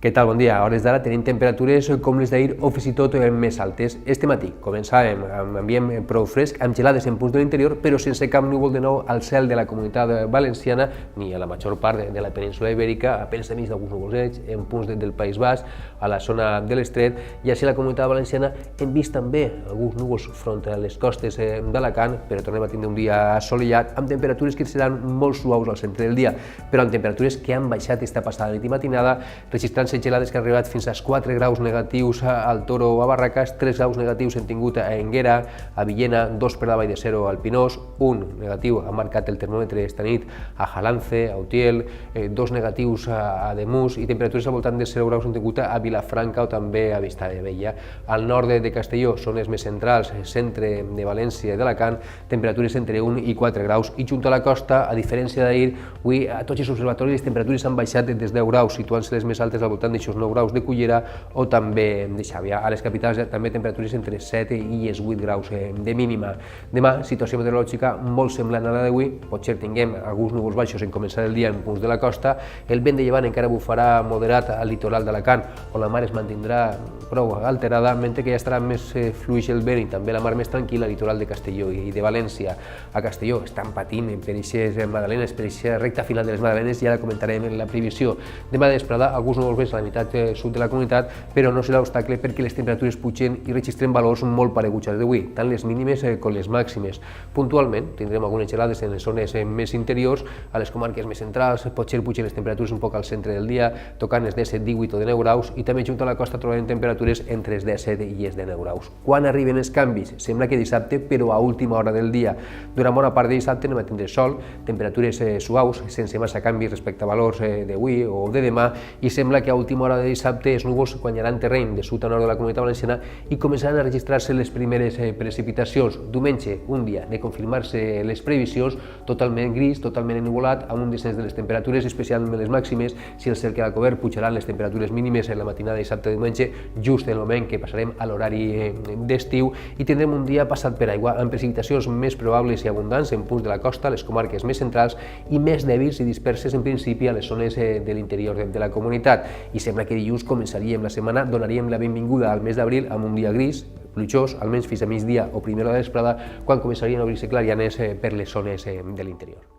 Què tal? Bon dia. A hores d'ara tenim temperatures com les d'ahir o fins i tot més altes. Este matí començàvem amb ambient prou fresc, amb gelades en punts de l'interior, però sense cap núvol de nou al cel de la Comunitat Valenciana ni a la major part de la península Ibèrica, apenas de mig d'alguns nuvolets en punts del País Basc, a la zona de l'Estret, i així a la Comunitat Valenciana hem vist també alguns núvols front a les costes d'Alacant, però tornem a tindre un dia assolellat, amb temperatures que seran molt suaus al centre del dia, però amb temperatures que han baixat esta passada nit i matinada, registrant gelades que han arribat fins als 4 graus negatius al Toro o a Barracas, 3 graus negatius hem tingut a Enguera, a Villena, 2 per davall de 0 al Pinós, 1 negatiu ha marcat el termòmetre esta nit a Jalance, a Utiel, 2 negatius a Ademús i temperatures al voltant de 0 graus hem tingut a Vilafranca o també a Vista de Vella. Al nord de Castelló, zones més centrals, centre de València i d'Alacant, temperatures entre 1 i 4 graus i junt a la costa, a diferència d'ahir, avui a tots els observatoris les temperatures han baixat des de 10 graus, situant-se les més altes al voltant d'aixòs 9 graus de Cullera o també de Xàbia. A les capitals també temperatures entre 7 i 8 graus de mínima. Demà, situació meteorològica molt semblant a la d'avui, potser tinguem alguns núvols baixos en començar el dia en punts de la costa, el vent de llevant encara bufarà moderat al litoral d'Alacant, on la mar es mantindrà prou alterada, mentre que ja estarà més fluix el vent i també la mar més tranquil·la al litoral de Castelló i de València. A Castelló estan patint per aquestes magdalenes, per aquesta recta final de les magdalenes, ja la comentarem en la previsió. Demà de vesprada, alguns núvols més a la meitat sud de la comunitat, però no serà obstacle perquè les temperatures pugen i registrem valors molt pareguts als d'avui, tant les mínimes com les màximes. Puntualment tindrem algunes gelades en les zones més interiors, a les comarques més centrals, potser pugen les temperatures un poc al centre del dia, tocant els 17, 18 o 19 graus, i també junt a la costa trobarem temperatures entre els 17 i els 19 graus. Quan arriben els canvis? Sembla que dissabte, però a última hora del dia. Durant bona part de dissabte anem a tindre sol, temperatures suaus, sense massa canvis respecte a valors d'avui o de demà, i sembla que a última hora de dissabte els núvols guanyaran terreny de sud a nord de la Comunitat Valenciana i començaran a registrar-se les primeres precipitacions. Diumenge, un dia de confirmar-se les previsions, totalment gris, totalment ennuvolat, amb un descens de les temperatures, especialment les màximes. Si el cel queda cobert, pujaran les temperatures mínimes en la matinada de dissabte i diumenge, just en el moment que passarem a l'horari d'estiu, i tindrem un dia passat per aigua, amb precipitacions més probables i abundants en punts de la costa, les comarques més centrals, i més dèbils i disperses en principi a les zones de l'interior de la comunitat. I sembla que dilluns començaríem la setmana, donaríem la benvinguda al mes d'abril amb un dia gris, pluixós, almenys fins a migdia o primera hora de vesprada, quan començarien a obrir-se clarianes per les zones de l'interior.